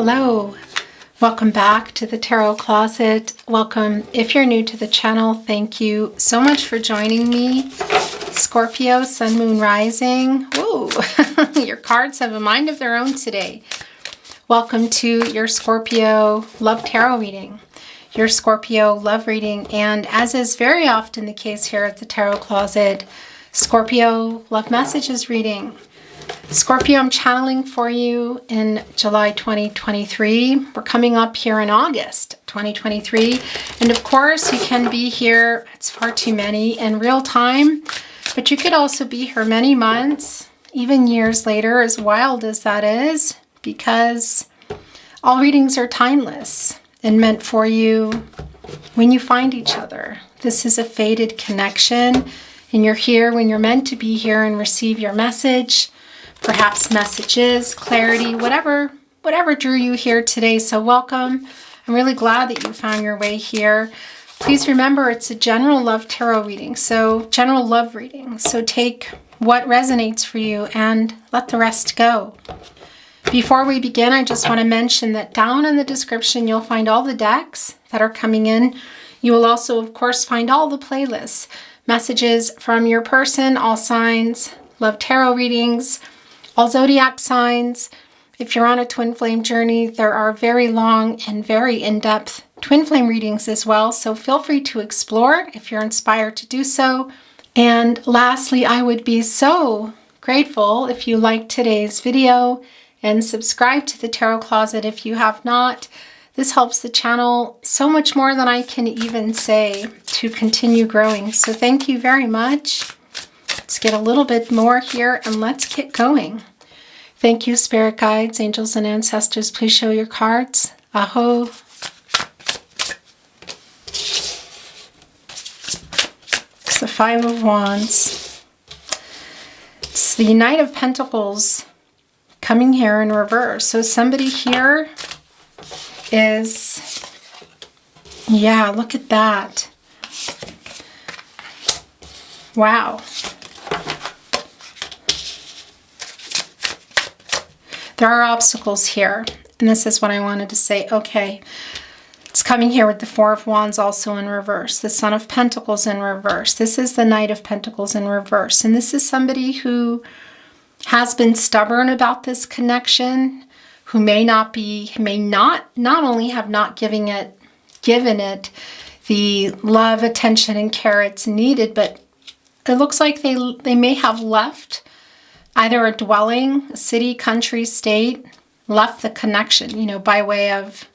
Hello. Welcome back to the Tarot Closet. Welcome. If you're new to the channel, thank you so much for joining me. Scorpio, Sun, Moon, Rising. Whoa, your cards have a mind of their own today. Welcome to your Scorpio Love Tarot reading, your Scorpio Love reading, and as is very often the case here at the Tarot Closet, Scorpio Love Messages reading. Scorpio, I'm channeling for you in July 2023. We're coming up here in August 2023. And of course, you can be here, it's far too many, in real time. But you could also be here many months, even years later, as wild as that is, because all readings are timeless and meant for you when you find each other. This is a fated connection, and you're here when you're meant to be here and receive your message. Perhaps messages, clarity, whatever drew you here today. So welcome. I'm really glad that you found your way here. Please remember it's a general love tarot reading, so general love reading. So take what resonates for you and let the rest go. Before we begin, I just want to mention that down in the description, you'll find all the decks that are coming in. You will also, of course, find all the playlists, messages from your person, all signs, love tarot readings, all zodiac signs. If you're on a twin flame journey, there are very long and very in-depth twin flame readings as well. So feel free to explore if you're inspired to do so. And lastly, I would be so grateful if you liked today's video and subscribe to the Tarot Closet if you have not. This helps the channel so much more than I can even say to continue growing. So thank you very much. Let's get a little bit more here and let's get going. Thank you, spirit guides, angels, and ancestors. Please show your cards. Aho. It's the Five of Wands. It's the Knight of Pentacles coming here in reverse. So somebody here is, yeah, look at that. Wow. There are obstacles here, and this is what I wanted to say. Okay, it's coming here with the Four of Wands also in reverse, the Son of Pentacles in reverse. This is the Knight of Pentacles in reverse, and this is somebody who has been stubborn about this connection, who may not only have not given it the love, attention, and care it's needed, but it looks like they may have left either a dwelling, a city, country, state, left the connection, by way of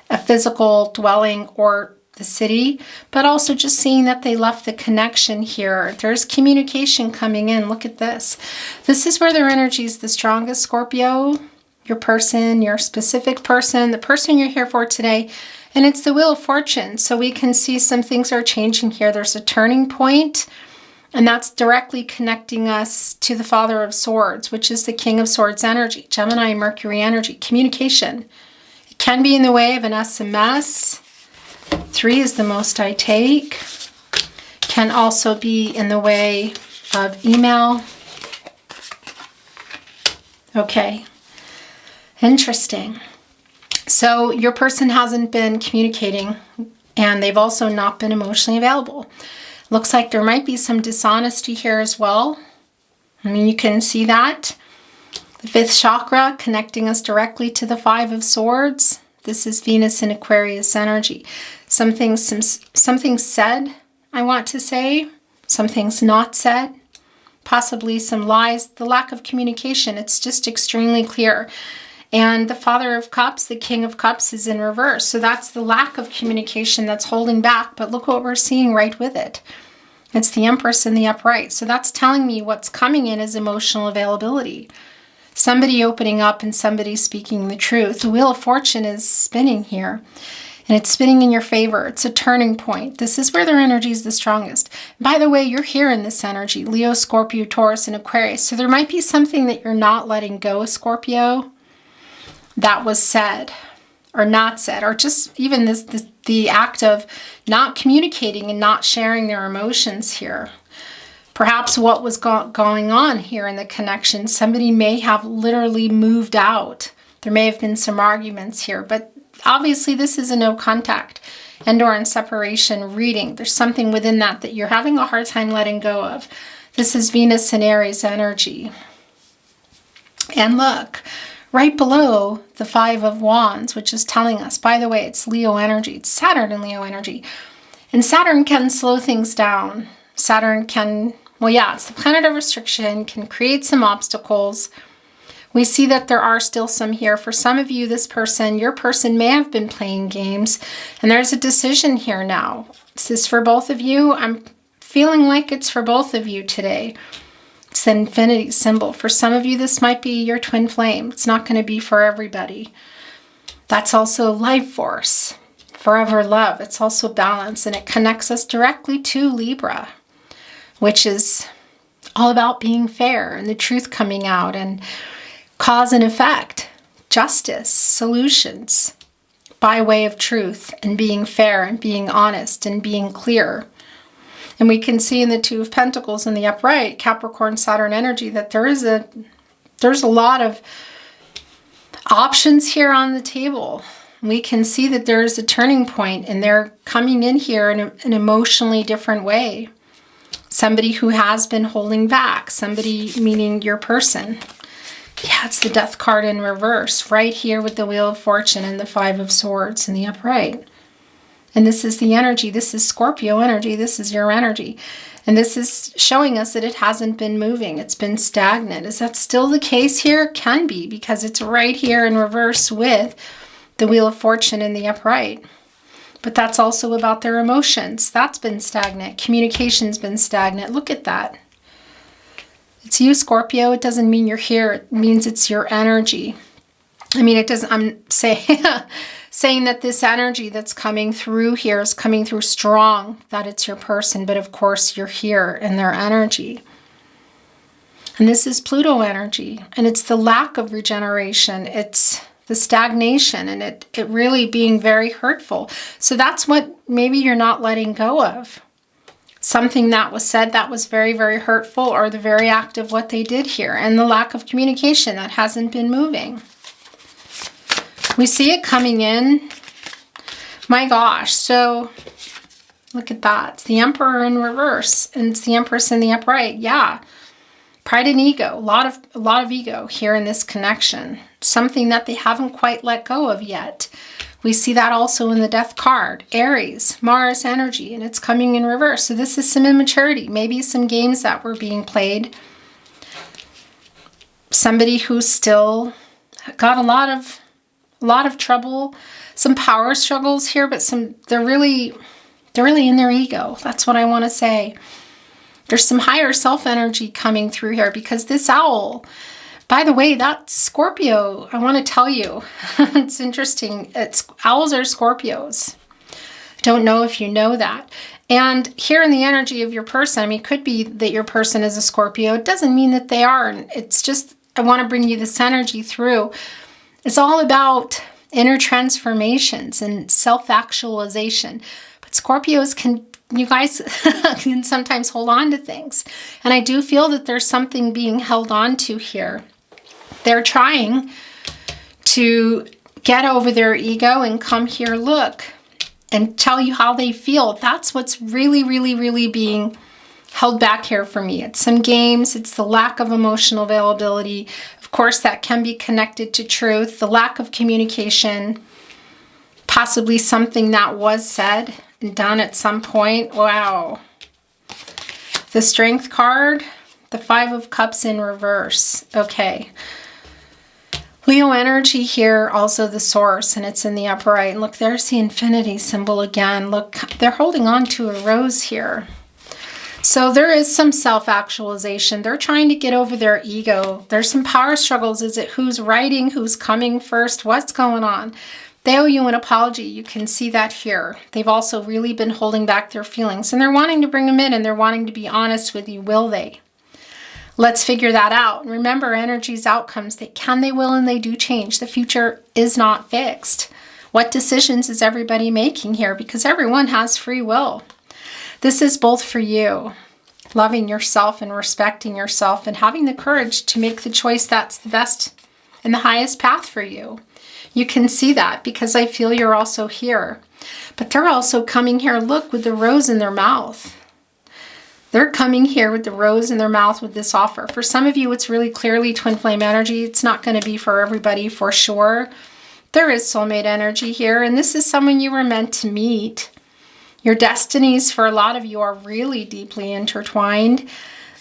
a physical dwelling or the city, but also just seeing that they left the connection here. There's communication coming in. Look at this. This is where their energy is the strongest, Scorpio. Your person, your specific person, the person you're here for today. And it's the Wheel of Fortune. So we can see some things are changing here. There's a turning point. And that's directly connecting us to the Father of Swords, which is the King of Swords energy, Gemini, Mercury energy, communication. It can be in the way of an SMS. 3 is the most I take. Can also be in the way of email. Okay, interesting. So your person hasn't been communicating, and they've also not been emotionally available. Looks like there might be some dishonesty here as well. I mean, you can see that. The 5th chakra connecting us directly to the 5 of Swords. This is Venus in Aquarius energy. Something's said, I want to say. Something's not said. Possibly some lies. The lack of communication. It's just extremely clear. And the Father of Cups, the King of Cups, is in reverse. So that's the lack of communication that's holding back. But look what we're seeing right with it. It's the Empress in the upright. So that's telling me what's coming in is emotional availability. Somebody opening up and somebody speaking the truth. The Wheel of Fortune is spinning here. And it's spinning in your favor. It's a turning point. This is where their energy is the strongest. By the way, you're here in this energy. Leo, Scorpio, Taurus, and Aquarius. So there might be something that you're not letting go, Scorpio, that was said or not said, or just even the act of not communicating and not sharing their emotions here. Perhaps what was going on here in the connection, somebody may have literally moved out. There may have been some arguments here, but obviously this is a no contact and or in separation reading. There's something within that you're having a hard time letting go of. This is Venus and Aries energy. And look, right below the Five of Wands, which is telling us, by the way, it's Leo energy. It's Saturn and Leo energy. And Saturn can slow things down. Saturn can, well, yeah, it's the planet of restriction, can create some obstacles. We see that there are still some here. For some of you, this person, your person may have been playing games, and there's a decision here now. Is this for both of you? I'm feeling like it's for both of you today. It's the infinity symbol. For some of you, this might be your twin flame. It's not going to be for everybody. That's also life force, forever love. It's also balance, and it connects us directly to Libra, which is all about being fair and the truth coming out and cause and effect, justice, solutions by way of truth and being fair and being honest and being clear. And we can see in the Two of Pentacles in the upright, Capricorn, Saturn energy, that there's a lot of options here on the table. We can see that there's a turning point and they're coming in here in an emotionally different way. Somebody who has been holding back, somebody meaning your person. Yeah, it's the Death card in reverse, right here with the Wheel of Fortune and the Five of Swords in the upright. And this is the energy. This is Scorpio energy. This is your energy. And this is showing us that it hasn't been moving. It's been stagnant. Is that still the case here? It can be, because it's right here in reverse with the Wheel of Fortune in the upright. But that's also about their emotions. That's been stagnant. Communication's been stagnant. Look at that. It's you, Scorpio. It doesn't mean you're here. It means it's your energy. I mean, it doesn't, I'm saying that this energy that's coming through here is coming through strong, that it's your person, but of course you're here in their energy. And this is Pluto energy, and it's the lack of regeneration. It's the stagnation, and it really being very hurtful. So that's what maybe you're not letting go of. Something that was said that was very, very hurtful, or the very act of what they did here, and the lack of communication that hasn't been moving. We see it coming in. My gosh, so look at that. It's the Emperor in reverse, and it's the Empress in the upright. Yeah, pride and ego, a lot of ego here in this connection. Something that they haven't quite let go of yet. We see that also in the Death card. Aries, Mars energy, and it's coming in reverse. So this is some immaturity, maybe some games that were being played. Somebody who's still got a lot of trouble, some power struggles here, but they're really in their ego. That's what I want to say. There's some higher self energy coming through here, because this owl, by the way, that's Scorpio. I want to tell you, it's interesting. Owls are Scorpios. Don't know if you know that. And here in the energy of your person, I mean, it could be that your person is a Scorpio. It doesn't mean that they are. It's just, I want to bring you this energy through. It's all about inner transformations and self-actualization. But Scorpios you guys can sometimes hold on to things. And I do feel that there's something being held on to here. They're trying to get over their ego and come here, look, and tell you how they feel. That's what's really, really, really being held back here for me. It's some games. It's the lack of emotional availability. Of course, that can be connected to truth. The lack of communication. Possibly something that was said and done at some point. Wow. The Strength card. The Five of Cups in reverse. Okay. Leo energy here, also the Source, and it's in the upright. And look, there's the infinity symbol again. Look, they're holding on to a rose here. So there is some self-actualization. They're trying to get over their ego. There's some power struggles. Is it who's writing, who's coming first, what's going on? They owe you an apology. You can see that here. They've also really been holding back their feelings, and they're wanting to bring them in, and they're wanting to be honest with you. Will they? Let's figure that out. Remember, energy's outcomes, they can, they will, and they do change. The future is not fixed. What decisions is everybody making here? Because everyone has free will. This is both for you, loving yourself and respecting yourself and having the courage to make the choice that's the best and the highest path for you. You can see that because I feel you're also here. But they're also coming here, look, with the rose in their mouth. They're coming here with the rose in their mouth with this offer. For some of you, it's really clearly twin flame energy. It's not going to be for everybody for sure. There is soulmate energy here, and this is someone you were meant to meet. Your destinies for a lot of you are really deeply intertwined.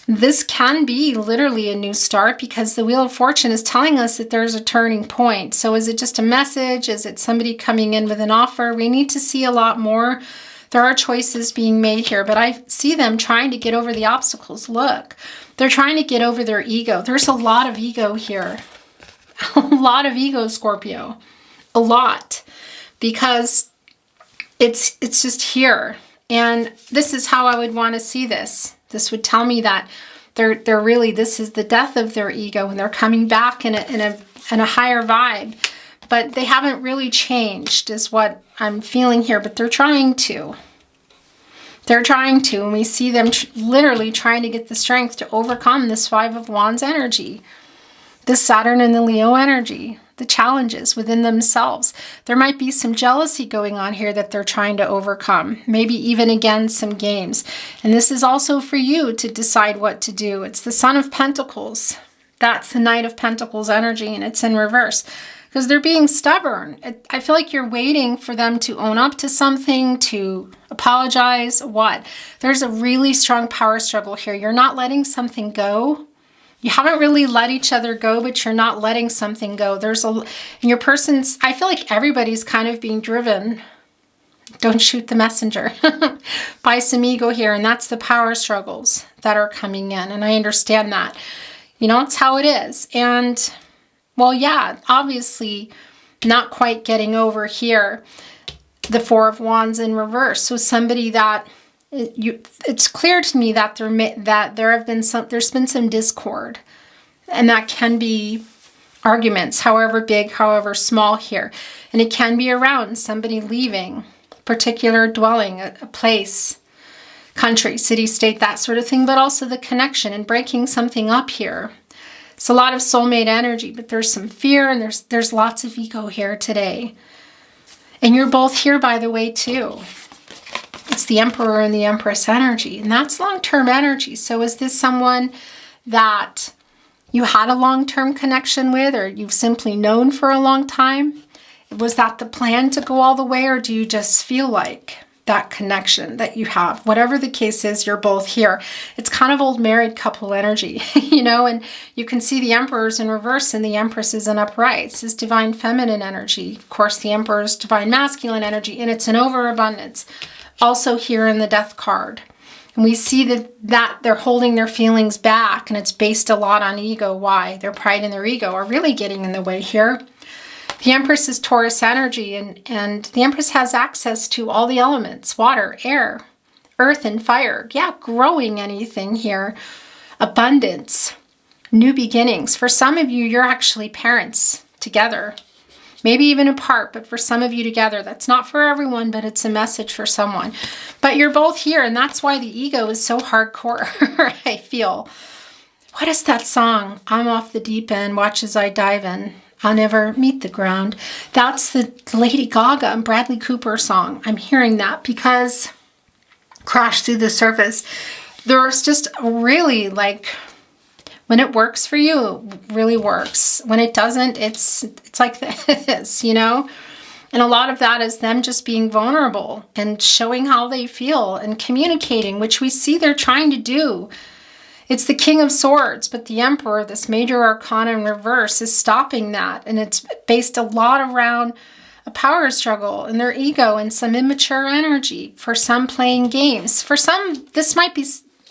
This can be literally a new start because the Wheel of Fortune is telling us that there's a turning point. So is it just a message? Is it somebody coming in with an offer? We need to see a lot more. There are choices being made here, but I see them trying to get over the obstacles. Look, they're trying to get over their ego. There's a lot of ego here. A lot of ego, Scorpio. A lot. Because it's just here. And this is how I would want to see this. This would tell me that they're really, this is the death of their ego, and they're coming back in a higher vibe. But they haven't really changed is what I'm feeling here, but they're trying to. They're trying to, and we see them literally trying to get the strength to overcome this Five of Wands energy, the Saturn and the Leo energy, the challenges within themselves. There might be some jealousy going on here that they're trying to overcome, maybe even again some games. And this is also for you to decide what to do. It's the Son of Pentacles. That's the Knight of Pentacles energy, and it's in reverse. Because they're being stubborn. I feel like you're waiting for them to own up to something, to apologize, what? There's a really strong power struggle here. You're not letting something go. You haven't really let each other go, but you're not letting something go. And your person's, I feel like everybody's kind of being driven. Don't shoot the messenger. By some ego here, and that's the power struggles that are coming in, and I understand that. You know, it's how it is. And well, yeah, obviously not quite getting over here the Four of Wands in reverse. So somebody that it's clear to me that there's been some discord, and that can be arguments, however big, however small here, and it can be around somebody leaving a particular dwelling, a place, country, city, state, that sort of thing, but also the connection and breaking something up here. It's a lot of soulmate energy, but there's some fear, and there's lots of ego here today. And you're both here, by the way, too. It's the Emperor and the Empress energy, and that's long-term energy. So is this someone that you had a long-term connection with, or you've simply known for a long time? Was that the plan to go all the way, or do you just feel like that connection that you have? Whatever the case is, you're both here. It's kind of old married couple energy, you know, and you can see the Emperor's in reverse and the Empress is in upright. This is divine feminine energy. Of course, the Emperor's divine masculine energy, and it's an overabundance. Also here in the Death card. And we see that they're holding their feelings back, and it's based a lot on ego. Why? Their pride and their ego are really getting in the way here. The Empress is Taurus energy, and the Empress has access to all the elements, water, air, earth, and fire. Yeah, growing anything here. Abundance, new beginnings. For some of you, you're actually parents together. Maybe even apart, but for some of you together. That's not for everyone, but it's a message for someone. But you're both here, and that's why the ego is so hardcore, I feel. What is that song? I'm off the deep end, watch as I dive in. I'll never meet the ground. That's the Lady Gaga and Bradley Cooper song. I'm hearing that because Crash Through the Surface. There's just really like, when it works for you, it really works. When it doesn't, it's like this, you know? And a lot of that is them just being vulnerable and showing how they feel and communicating, which we see they're trying to do. It's the King of Swords, but the Emperor, this major arcana in reverse, is stopping that. And it's based a lot around a power struggle and their ego and some immature energy. For some, playing games. For some, this might be,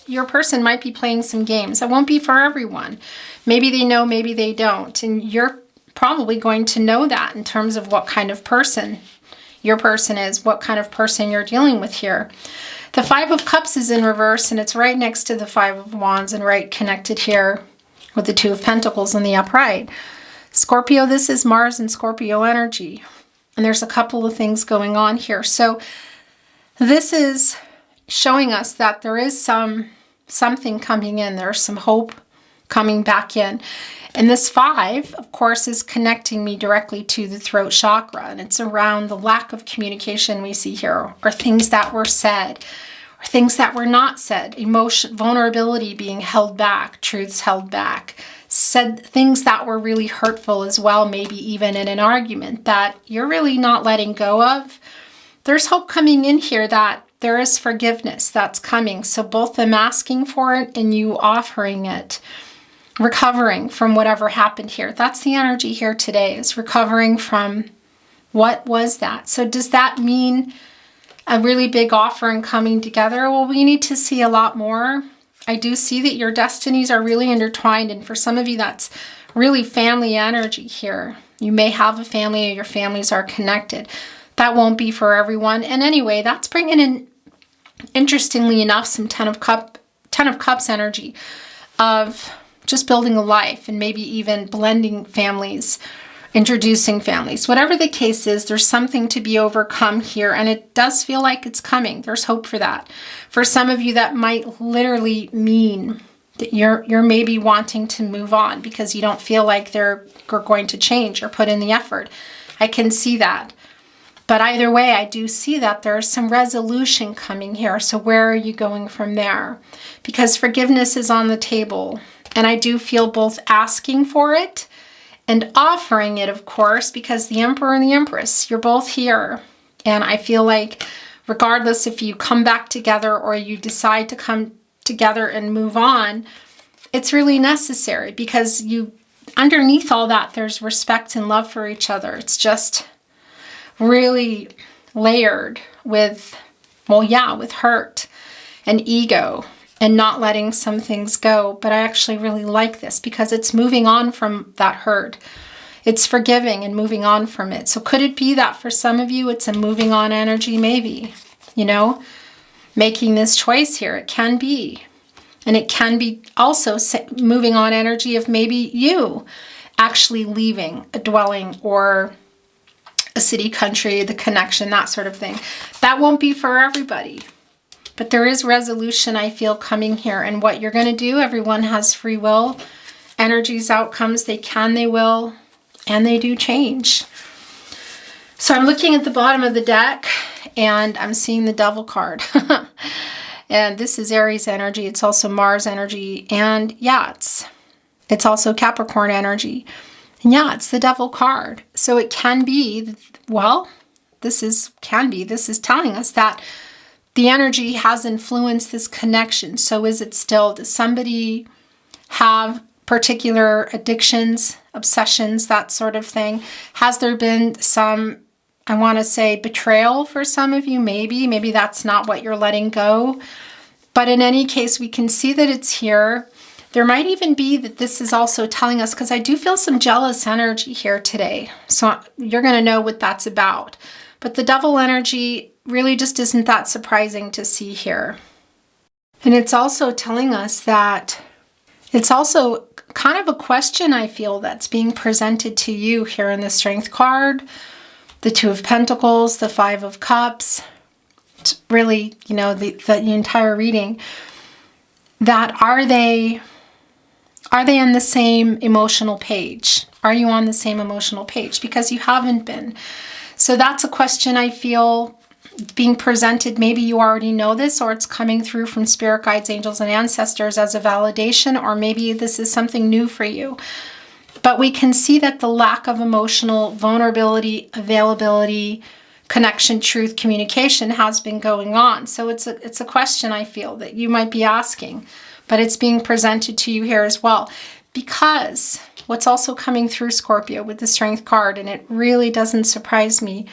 your person might be playing some games. It won't be for everyone. Maybe they know, maybe they don't. And you're probably going to know that in terms of what kind of person your person is, what kind of person you're dealing with here. The Five of Cups is in reverse, and it's right next to the Five of Wands and right connected here with the Two of Pentacles in the upright. Scorpio, this is Mars and Scorpio energy. And there's a couple of things going on here. So this is showing us that there is something coming in. There's some hope. coming back in. And this 5, of course, is connecting me directly to the throat chakra. And it's around the lack of communication we see here, or things that were said, or things that were not said, emotion, vulnerability being held back, truths held back, said things that were really hurtful as well, maybe even in an argument that you're really not letting go of. There's hope coming in here that there is forgiveness that's coming. So both them asking for it and you offering it. Recovering from whatever happened here. That's the energy here today, is recovering from what was that. So does that mean a really big offering coming together? Well, we need to see a lot more. I do see that your destinies are really intertwined. And for some of you, that's really family energy here. You may have a family or your families are connected. That won't be for everyone. And anyway, that's bringing in, interestingly enough, some Ten of Cups energy of just building a life and maybe even blending families, introducing families. Whatever the case is, there's something to be overcome here, and it does feel like it's coming. There's hope for that. For some of you, that might literally mean that you're maybe wanting to move on because you don't feel like they're going to change or put in the effort. I can see that. But either way, I do see that there's some resolution coming here. So where are you going from there? Because forgiveness is on the table. And I do feel both asking for it and offering it, of course, because the Emperor and the Empress, you're both here. And I feel like regardless if you come back together or you decide to come together and move on, it's really necessary because underneath all that, there's respect and love for each other. It's just really layered with, with hurt and ego. And not letting some things go. But I actually really like this because it's moving on from that hurt. It's forgiving and moving on from it. So could it be that for some of you, it's a moving on energy? Maybe, making this choice here. It can be. And it can be also moving on energy of maybe you actually leaving a dwelling or a city, country, the connection, that sort of thing. That won't be for everybody. But there is resolution, I feel, coming here. And what you're going to do, everyone has free will. Energies, outcomes, they can, they will, and they do change. So I'm looking at the bottom of the deck, and I'm seeing the Devil card. And this is Aries energy. It's also Mars energy. And it's also Capricorn energy. And it's the Devil card. So it can be, this is telling us that the energy has influenced this connection. So is it still, does somebody have particular addictions, obsessions, that sort of thing? Has there been some, I want to say, betrayal for some of you? Maybe that's not what you're letting go. But in any case, we can see that it's here. There might even be that this is also telling us, because I do feel some jealous energy here today. So you're going to know what that's about. But the Devil energy really just isn't that surprising to see here. And it's also telling us that it's also kind of a question, I feel, that's being presented to you here in the Strength card, the Two of Pentacles, the Five of Cups, it's really, the entire reading, that are they on the same emotional page? Are you on the same emotional page? Because you haven't been. So that's a question I feel being presented. Maybe you already know this, or it's coming through from spirit guides, angels, and ancestors as a validation, or maybe this is something new for you. But we can see that the lack of emotional vulnerability, availability, connection, truth, communication has been going on. So it's a question I feel that you might be asking, but it's being presented to you here as well. Because what's also coming through, Scorpio, with the Strength card, and it really doesn't surprise me,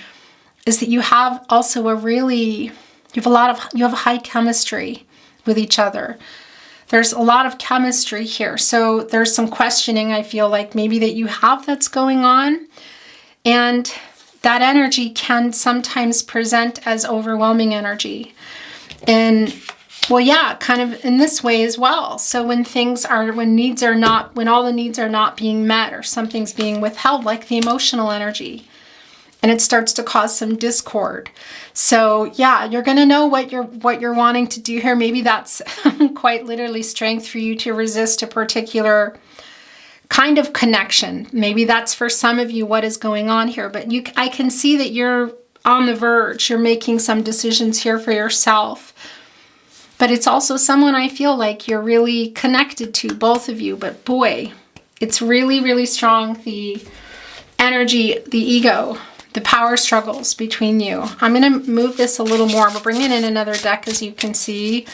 is that you have also you have a high chemistry with each other. There's a lot of chemistry here. So there's some questioning, I feel like, maybe that you have that's going on. And that energy can sometimes present as overwhelming energy. And kind of in this way as well. So when all the needs are not being met, or something's being withheld, like the emotional energy, and it starts to cause some discord. So yeah, you're going to know what you're wanting to do here. Maybe that's quite literally strength for you to resist a particular kind of connection. Maybe that's for some of you what is going on here, but I can see that you're on the verge. You're making some decisions here for yourself. But it's also someone I feel like you're really connected to, both of you. But boy, it's really, really strong. The energy, the ego, the power struggles between you. I'm going to move this a little more. We're bringing in another deck, as you can see.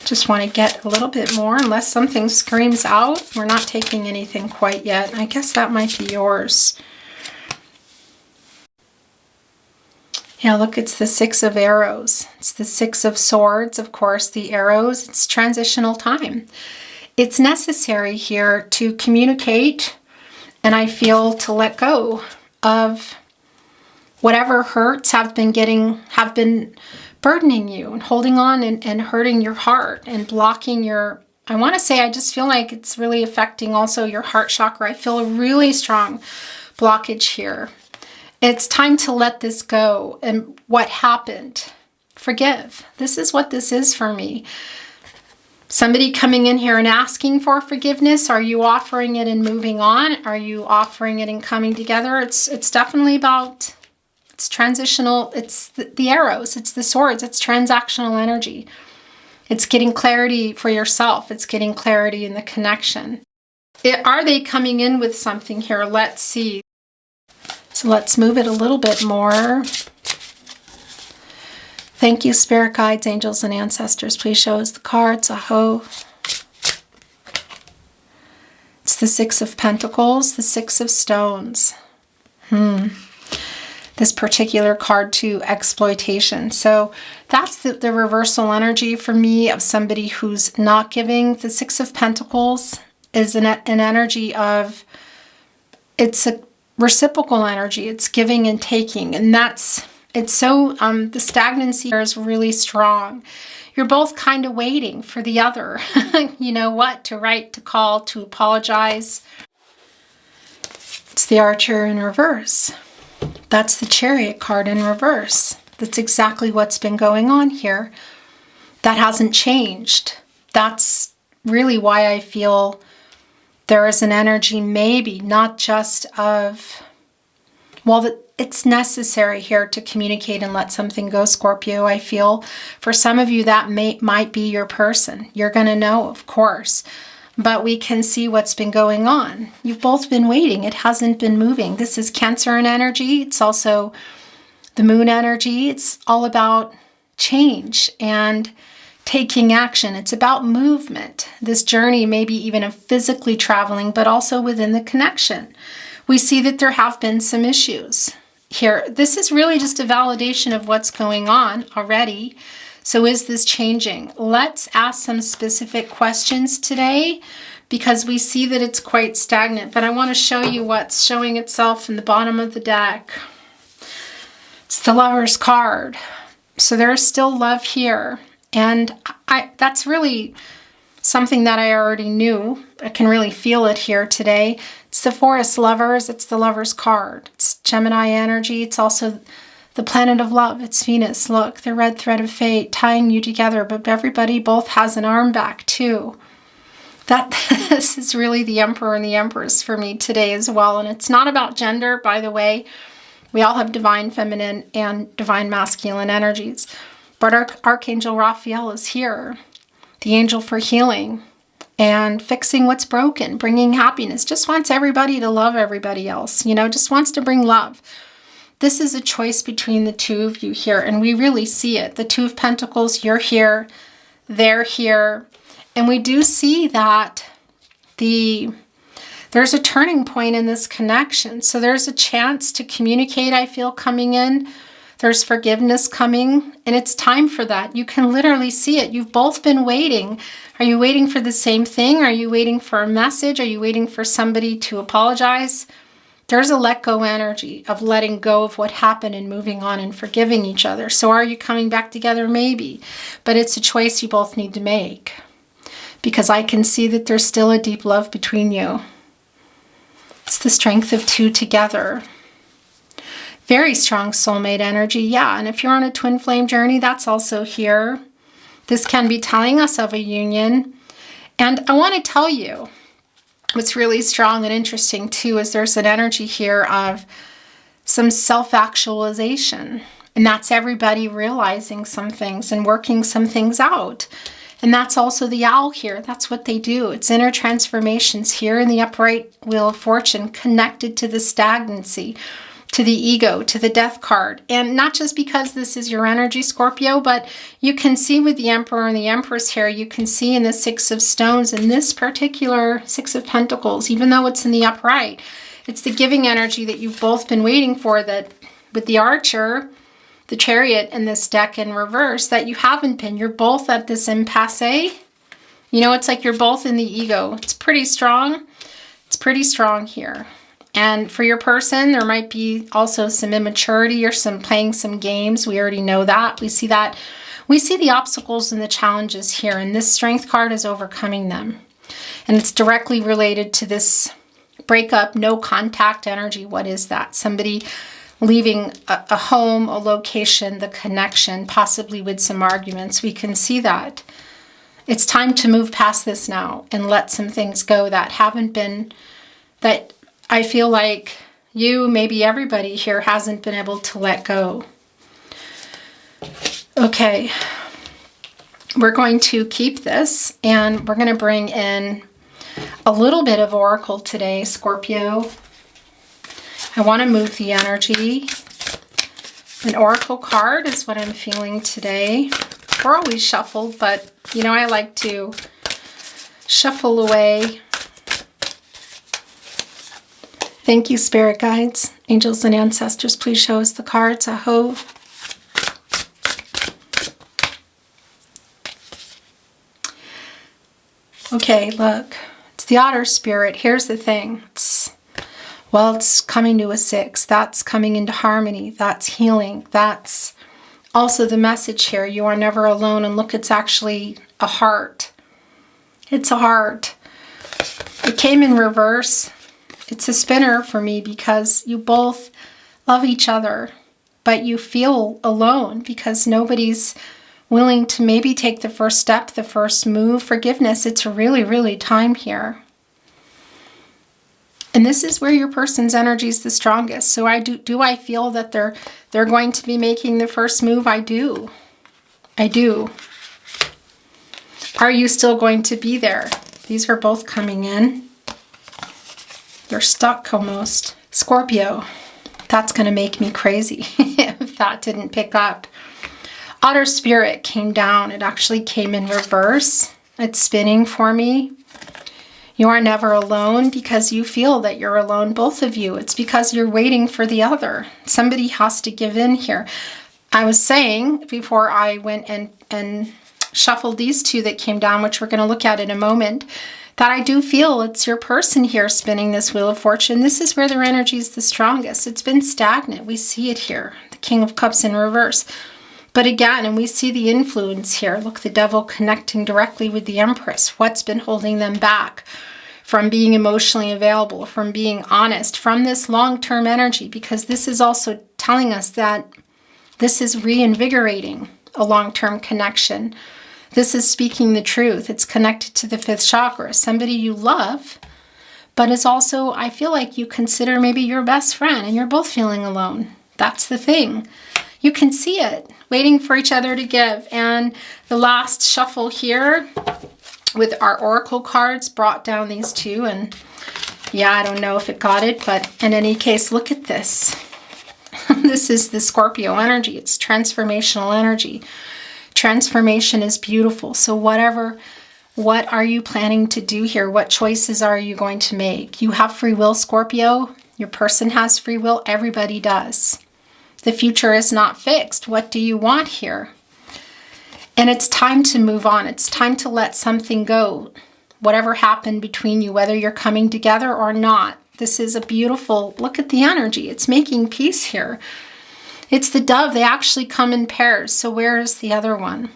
Just want to get a little bit more, unless something screams out. We're not taking anything quite yet. I guess that might be yours. Yeah, look, it's the Six of Arrows. It's the Six of Swords, of course, the arrows. It's transitional time. It's necessary here to communicate, and I feel to let go of whatever hurts have been burdening you and holding on and hurting your heart and blocking your, I want to say, I just feel like it's really affecting also your heart chakra. I feel a really strong blockage here. It's time to let this go. And what happened? Forgive. This is what this is for me. Somebody coming in here and asking for forgiveness. Are you offering it and moving on? Are you offering it and coming together? It's definitely about, it's transitional. It's the arrows. It's the swords. It's transactional energy. It's getting clarity for yourself. It's getting clarity in the connection. Are they coming in with something here? Let's see. So let's move it a little bit more. Thank you, spirit guides, angels, and ancestors. Please show us the cards. Aho. It's the Six of Pentacles, the Six of Stones. This particular card to exploitation. So that's the reversal energy for me of somebody who's not giving. The Six of Pentacles is an energy of, it's a reciprocal energy. It's giving and taking, and it's so the stagnancy here is really strong. You're both kind of waiting for the other you know what, to write, to call, to apologize. It's the Archer in reverse. That's the Chariot card in reverse. That's exactly what's been going on here. That hasn't changed. That's really why I feel there is an energy, maybe not just of, well, it's necessary here to communicate and let something go, Scorpio. I feel for some of you that might be your person. You're going to know, of course, but we can see what's been going on. You've both been waiting. It hasn't been moving. This is Cancer in energy. It's also the Moon energy. It's all about change and taking action. It's about movement. This journey, maybe even of physically traveling, but also within the connection. We see that there have been some issues here. This is really just a validation of what's going on already. So is this changing? Let's ask some specific questions today, because we see that it's quite stagnant. But I want to show you what's showing itself in the bottom of the deck. It's the Lover's card. So there is still love here. And that's really something that I already knew. I can really feel it here today. It's the Forest Lovers. It's the Lover's card. It's Gemini energy. It's also the planet of love. It's Venus. Look, the red thread of fate tying you together. But everybody both has an arm back too. This is really the Emperor and the Empress for me today as well. And it's not about gender, by the way. We all have divine feminine and divine masculine energies. But Archangel Raphael is here, the angel for healing and fixing what's broken, bringing happiness, just wants everybody to love everybody else, just wants to bring love. This is a choice between the two of you here, and we really see it. The Two of Pentacles, you're here, they're here, and we do see that there's a turning point in this connection. So there's a chance to communicate, I feel, coming in. There's forgiveness coming, and it's time for that. You can literally see it. You've both been waiting. Are you waiting for the same thing? Are you waiting for a message? Are you waiting for somebody to apologize? There's a let go energy of letting go of what happened and moving on and forgiving each other. So are you coming back together? Maybe. But it's a choice you both need to make. because I can see that there's still a deep love between you. It's the strength of two together. Very strong soulmate energy, yeah. And if you're on a twin flame journey, that's also here. This can be telling us of a union. And I want to tell you, what's really strong and interesting too is there's an energy here of some self-actualization. And that's everybody realizing some things and working some things out. And that's also the owl here. That's what they do. It's inner transformations here in the upright wheel of fortune, connected to the stagnancy, to the ego, to the death card. And not just because this is your energy, Scorpio, but you can see with the Emperor and the Empress here, you can see in the Six of Stones, in this particular Six of Pentacles, even though it's in the upright, it's the giving energy that you've both been waiting for, that with the Archer, the Chariot, and this deck in reverse, that you haven't been. You're both at this impasse. You know, it's like you're both in the ego. It's pretty strong. It's pretty strong here. And for your person, there might be also some immaturity or some playing some games. We already know that. We see that. We see the obstacles and the challenges here. And this Strength card is overcoming them. And it's directly related to this breakup, no contact energy. What is that? Somebody leaving a home, a location, the connection, possibly with some arguments. We can see that. It's time to move past this now and let some things go that haven't been, that I feel like you, maybe everybody here, hasn't been able to let go. Okay, we're going to keep this and we're going to bring in a little bit of Oracle today, Scorpio. I want to move the energy. An Oracle card is what I'm feeling today. We're always shuffled, but you know, I like to shuffle away. Thank you, spirit guides, angels, and ancestors. Please show us the cards. Aho. Okay, look. It's the Otter Spirit. Here's the thing. It's coming to a 6. That's coming into harmony. That's healing. That's also the message here. You are never alone. And look, it's actually a heart. It's a heart. It came in reverse. It's a spinner for me because you both love each other, but you feel alone because nobody's willing to maybe take the first step, the first move. Forgiveness, it's really, really time here. And this is where your person's energy is the strongest. So do I feel that they're going to be making the first move? I do. I do. Are you still going to be there? These are both coming in. They're stuck almost. Scorpio, that's going to make me crazy if that didn't pick up. Otter Spirit came down. It actually came in reverse. It's spinning for me. You are never alone because you feel that you're alone, both of you. It's because you're waiting for the other. Somebody has to give in here. I was saying before I went and shuffled these two that came down, which we're going to look at in a moment, that I do feel it's your person here spinning this Wheel of Fortune. This is where their energy is the strongest. It's been stagnant. We see it here. The King of Cups in reverse. But again, and we see the influence here. Look, the Devil connecting directly with the Empress. What's been holding them back from being emotionally available, from being honest, from this long-term energy? Because this is also telling us that this is reinvigorating a long-term connection. This is speaking the truth. It's connected to the 5th chakra. Somebody you love, but is also, I feel like you consider maybe your best friend and you're both feeling alone. That's the thing. You can see it, waiting for each other to give. And the last shuffle here with our Oracle cards brought down these two. And yeah, I don't know if it got it, but in any case, look at this. This is the Scorpio energy. It's transformational energy. Transformation is beautiful. So what are you planning to do here? What choices are you going to make? You have free will, Scorpio. Your person has free will. Everybody does. The future is not fixed. What do you want here? And it's time to move on. It's time to let something go. Whatever happened between you, whether you're coming together or not. This is a beautiful, look at the energy. It's making peace here. It's the dove. They actually come in pairs. So where is the other one?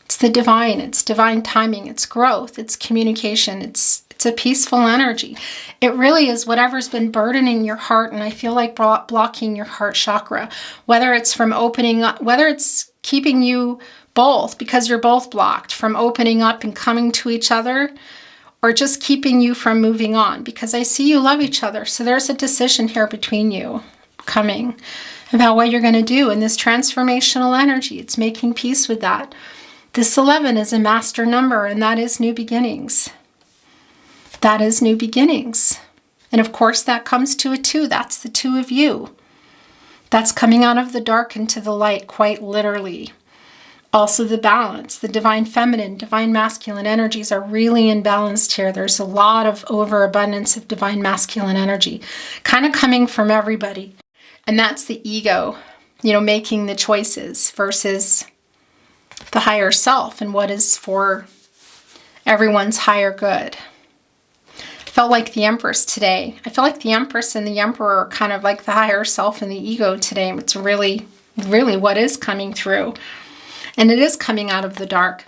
It's the divine. It's divine timing. It's growth. It's communication. It's a peaceful energy. It really is whatever's been burdening your heart, and I feel like blocking your heart chakra, whether it's from opening up, whether it's keeping you both, because you're both blocked from opening up and coming to each other, or just keeping you from moving on, because I see you love each other. So there's a decision here between you coming about what you're going to do in this transformational energy. It's making peace with that. This 11 is a master number, and that is new beginnings. That is new beginnings. And of course, that comes to a 2. That's the 2 of you. That's coming out of the dark into the light, quite literally. Also the balance, the divine feminine, divine masculine energies are really imbalanced here. There's a lot of overabundance of divine masculine energy, kind of coming from everybody. And that's the ego, making the choices versus the higher self and what is for everyone's higher good. Felt like the Empress today. I feel like the Empress and the Emperor are kind of like the higher self and the ego today. It's really, really what is coming through. And it is coming out of the dark.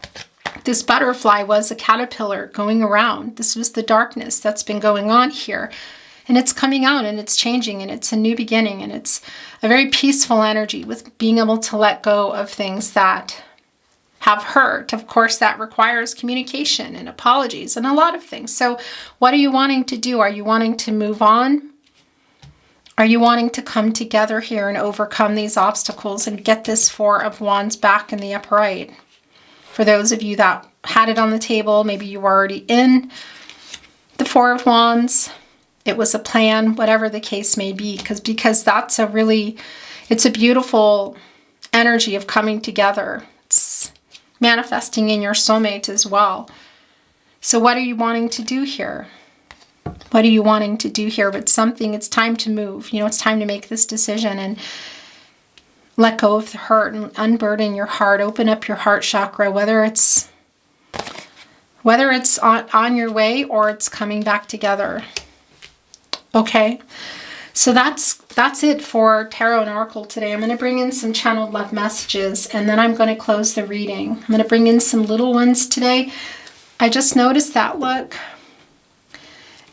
This butterfly was a caterpillar going around. This was the darkness that's been going on here. And it's coming out and it's changing and it's a new beginning. And it's a very peaceful energy with being able to let go of things that have hurt. Of course, that requires communication and apologies and a lot of things. So what are you wanting to do? Are you wanting to move on? Are you wanting to come together here and overcome these obstacles and get this 4 of Wands back in the upright? For those of you that had it on the table, maybe you were already in the 4 of Wands. It was a plan, whatever the case may be, because that's it's a beautiful energy of coming together. It's manifesting in your soulmate as well. So what are you wanting to do here? What are you wanting to do here? But something, it's time to move. It's time to make this decision and let go of the hurt and unburden your heart. Open up your heart chakra, whether it's on your way or it's coming back together. Okay, so that's it for Tarot and Oracle today. I'm going to bring in some channeled love messages, and then I'm going to close the reading. I'm going to bring in some little ones today. I just noticed that, look.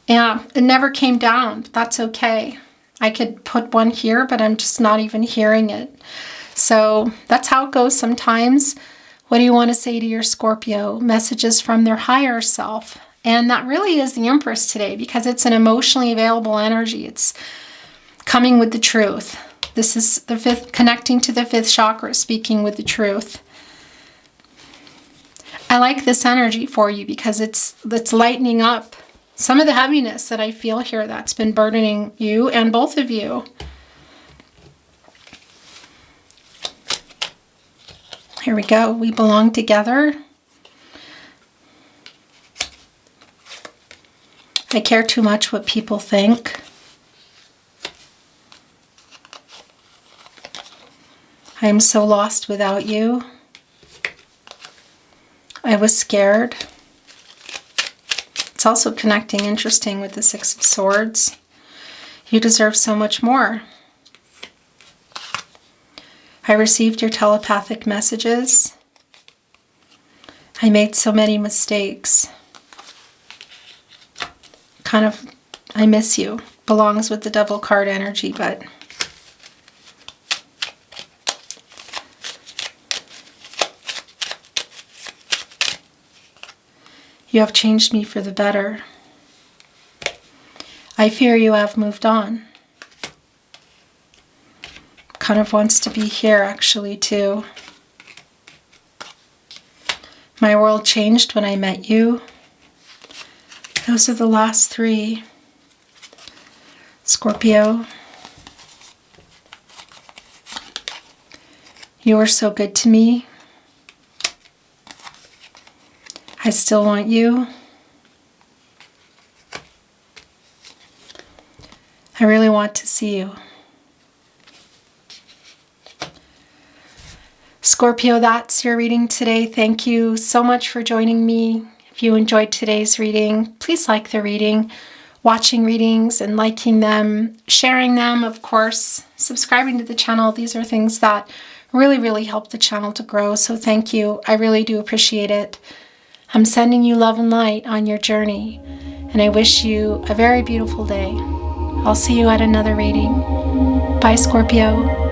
Yeah, it never came down. That's okay. I could put one here, but I'm just not even hearing it. So that's how it goes sometimes. What do you want to say to your Scorpio? Messages from their higher self. And that really is the Empress today, because it's an emotionally available energy. It's coming with the truth. This is the 5th, connecting to the 5th chakra, speaking with the truth. I like this energy for you because it's lightening up some of the heaviness that I feel here that's been burdening you and both of you. Here we go. We belong together. I care too much what people think. I am so lost without you. I was scared. It's also connecting, interesting, with the 6 of Swords. You deserve so much more. I received your telepathic messages. I made so many mistakes. I miss you. Belongs with the Devil card energy, but you have changed me for the better. I fear you have moved on. Kind of wants to be here, actually, too. My world changed when I met you. Those are the last 3. Scorpio, you were so good to me. I still want you. I really want to see you. Scorpio, that's your reading today. Thank you so much for joining me. If you enjoyed today's reading, please like the reading, watching readings and liking them, sharing them, of course, subscribing to the channel. These are things that really, really help the channel to grow. So thank you. I really do appreciate it. I'm sending you love and light on your journey, and I wish you a very beautiful day. I'll see you at another reading. Bye, Scorpio.